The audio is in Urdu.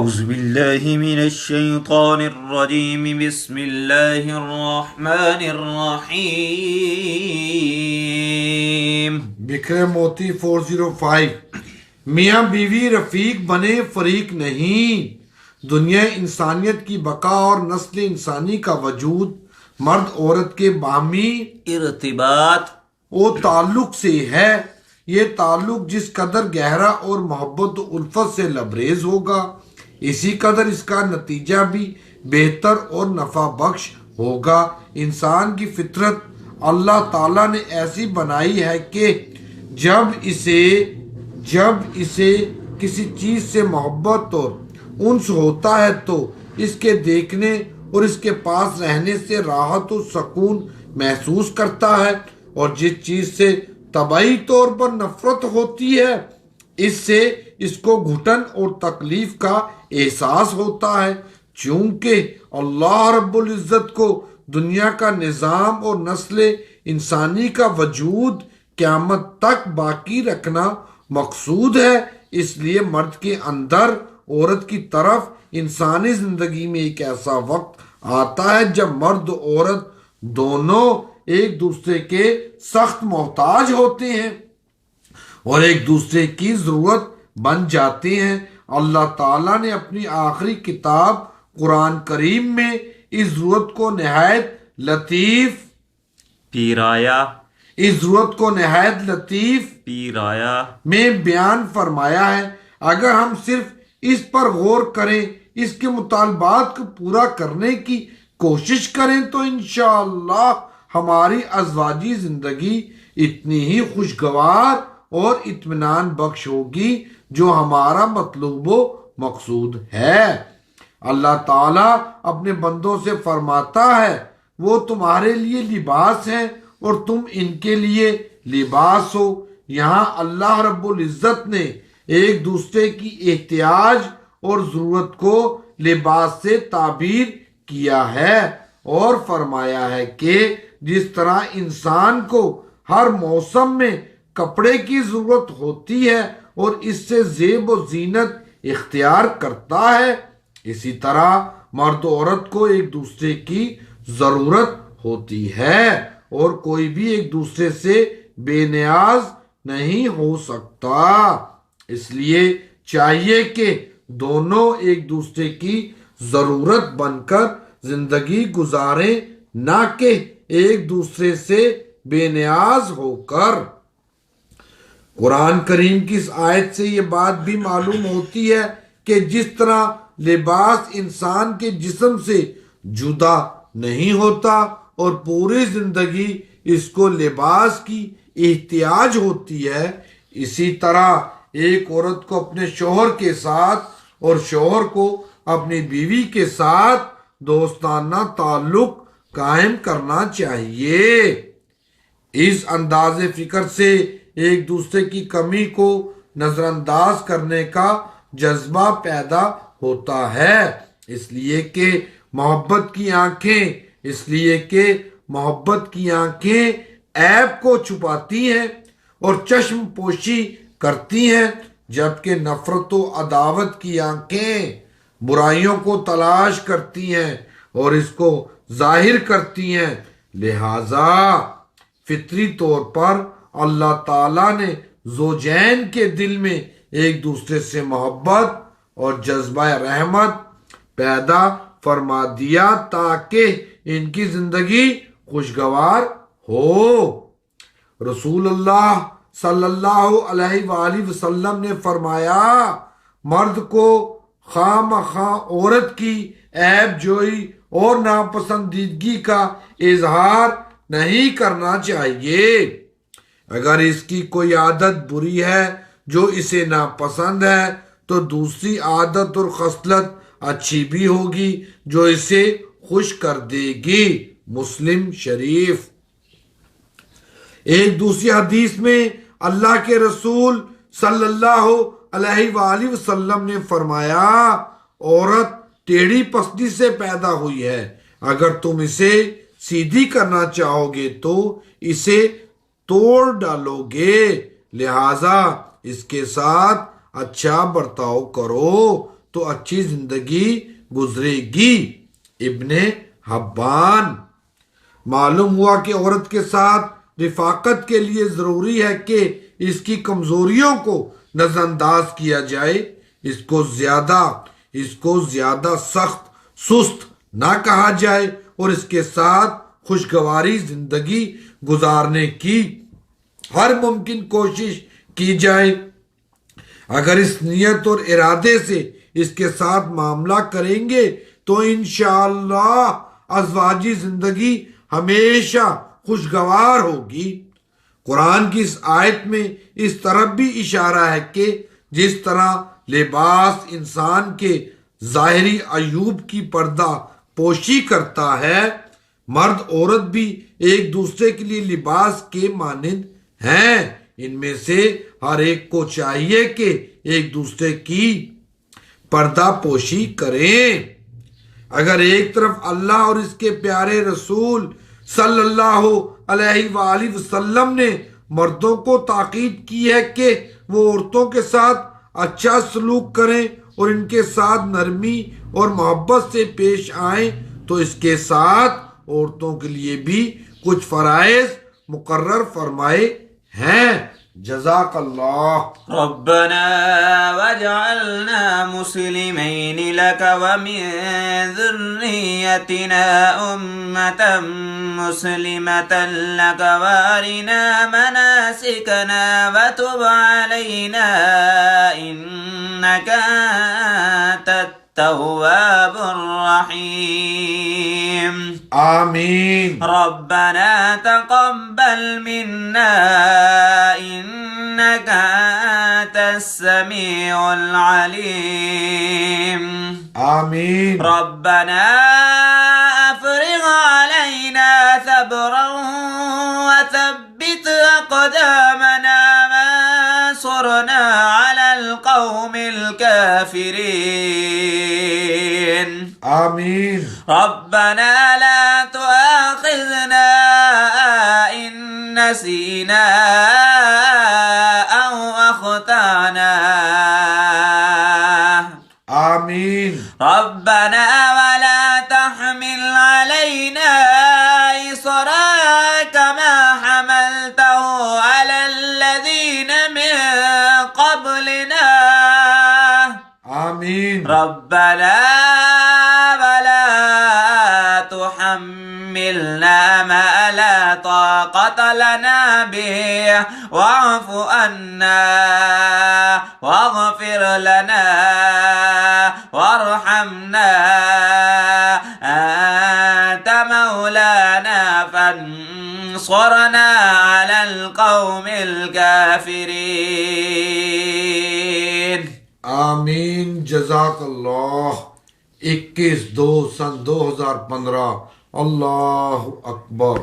أعوذ بالله من الشيطان الرجيم بسم الله الرحمن الرحيم بکھرے موتی 405 میاں بیوی رفیق بنے فریق نہیں. دنیا انسانیت کی بقا اور نسل انسانی کا وجود مرد عورت کے باہمی ارتباط و تعلق سے ہے. یہ تعلق جس قدر گہرا اور محبت و الفت سے لبریز ہوگا اسی قدر اس کا نتیجہ بھی بہتر اور نفع بخش ہوگا. انسان کی فطرت اللہ تعالیٰ نے ایسی بنائی ہے کہ جب اسے کسی چیز سے محبت اور انس ہوتا ہے تو اس کے دیکھنے اور اس کے پاس رہنے سے راحت و سکون محسوس کرتا ہے، اور جس چیز سے طبعی طور پر نفرت ہوتی ہے اس سے اس کو گھٹن اور تکلیف کا احساس ہوتا ہے. چونکہ اللہ رب العزت کو دنیا کا نظام اور نسل انسانی کا وجود قیامت تک باقی رکھنا مقصود ہے، اس لیے مرد کے اندر عورت کی طرف انسانی زندگی میں ایک ایسا وقت آتا ہے جب مرد و عورت دونوں ایک دوسرے کے سخت محتاج ہوتے ہیں اور ایک دوسرے کی ضرورت بن جاتے ہیں. اللہ تعالیٰ نے اپنی آخری کتاب قرآن کریم میں اس ضرورت کو نہایت لطیف پیرایا میں بیان فرمایا ہے. اگر ہم صرف اس پر غور کریں، اس کے مطالبات کو پورا کرنے کی کوشش کریں تو انشاءاللہ ہماری ازواجی زندگی اتنی ہی خوشگوار اور اطمینان بخش ہوگی جو ہمارا مطلوب و مقصود ہے. اللہ تعالیٰ اپنے بندوں سے فرماتا ہے وہ تمہارے لیے لباس ہیں اور تم ان کے لیے لباس ہو. یہاں اللہ رب العزت نے ایک دوسرے کی احتیاج اور ضرورت کو لباس سے تعبیر کیا ہے اور فرمایا ہے کہ جس طرح انسان کو ہر موسم میں کپڑے کی ضرورت ہوتی ہے اور اس سے زیب و زینت اختیار کرتا ہے، اسی طرح مرد و عورت کو ایک دوسرے کی ضرورت ہوتی ہے اور کوئی بھی ایک دوسرے سے بے نیاز نہیں ہو سکتا. اس لیے چاہیے کہ دونوں ایک دوسرے کی ضرورت بن کر زندگی گزاریں، نہ کہ ایک دوسرے سے بے نیاز ہو کر. قرآن کریم کی اس آیت سے یہ بات بھی معلوم ہوتی ہے کہ جس طرح لباس انسان کے جسم سے جدا نہیں ہوتا اور پوری زندگی اس کو لباس کی احتیاج ہوتی ہے، اسی طرح ایک عورت کو اپنے شوہر کے ساتھ اور شوہر کو اپنی بیوی کے ساتھ دوستانہ تعلق قائم کرنا چاہیے. اس انداز فکر سے ایک دوسرے کی کمی کو نظر انداز کرنے کا جذبہ پیدا ہوتا ہے، اس لیے کہ محبت کی آنکھیں عیب کو چھپاتی ہیں اور چشم پوشی کرتی ہیں، جبکہ نفرت و عداوت کی آنکھیں برائیوں کو تلاش کرتی ہیں اور اس کو ظاہر کرتی ہیں. لہذا فطری طور پر اللہ تعالیٰ نے زوجین کے دل میں ایک دوسرے سے محبت اور جذبہ رحمت پیدا فرما دیا تاکہ ان کی زندگی خوشگوار ہو. رسول اللہ صلی اللہ علیہ وآلہ وسلم نے فرمایا مرد کو خواہ مخواہ عورت کی عیب جوئی اور ناپسندیدگی کا اظہار نہیں کرنا چاہیے. اگر اس کی کوئی عادت بری ہے جو اسے ناپسند ہے تو دوسری عادت اور خصلت اچھی بھی ہوگی جو اسے خوش کر دے گی. مسلم شریف. ایک دوسری حدیث میں اللہ کے رسول صلی اللہ علیہ وآلہ وسلم نے فرمایا عورت ٹیڑھی پستی سے پیدا ہوئی ہے، اگر تم اسے سیدھی کرنا چاہو گے تو اسے توڑ ڈالو گے، لہذا اس کے ساتھ اچھا برتاؤ کرو تو اچھی زندگی گزرے گی۔ ابن حبان۔ معلوم ہوا کہ عورت کے ساتھ رفاقت کے لیے ضروری ہے کہ اس کی کمزوریوں کو نظر انداز کیا جائے، اس کو زیادہ سخت سست نہ کہا جائے اور اس کے ساتھ خوشگواری زندگی گزارنے کی ہر ممکن کوشش کی جائے۔ اگر اس نیت اور ارادے سے اس کے ساتھ معاملہ کریں گے تو انشاءاللہ ازواجی زندگی ہمیشہ خوشگوار ہوگی۔ قرآن کی اس آیت میں اس طرف بھی اشارہ ہے کہ جس طرح لباس انسان کے ظاہری عیوب کی پردہ پوشی کرتا ہے، مرد عورت بھی ایک دوسرے کے لیے لباس کے مانند ہیں۔ ان میں سے ہر ایک کو چاہیے کہ ایک دوسرے کی پردہ پوشی کریں۔ اگر ایک طرف اللہ اور اس کے پیارے رسول صلی اللہ علیہ وآلہ وسلم نے مردوں کو تاکید کی ہے کہ وہ عورتوں کے ساتھ اچھا سلوک کریں اور ان کے ساتھ نرمی اور محبت سے پیش آئیں، تو اس کے ساتھ عورتوں کے لیے بھی کچھ فرائض مقرر فرمائے ہیں۔ جزاک اللہ۔ ربنا واجعلنا مسلمين لك ومن ذريتنا أمة مسلمة لك وارنا مناسكنا وتب علينا إنك أنت التواب الرحيم آمین۔ ربنا تقبل منا إنك أنت السميع العليم آمین۔ ربنا أفرغ علينا صبرا وثبت أقدامنا وانصرنا على القوم الكافرين آمین۔ ربنا لا تؤاخذنا إن نسينا أو أخطأنا آمین۔ ربنا ولا تحمل علينا إصرا كما حملته على الذين من قبلنا آمین۔ ربنا ولا تحملنا ما لا طاقة لنا به واعف عنا واغفر لنا وارحمنا أنت مولانا فانصرنا على القوم الكافرين آمین۔ جزاک اللہ۔ 21/2/2015۔ اللہ اکبر۔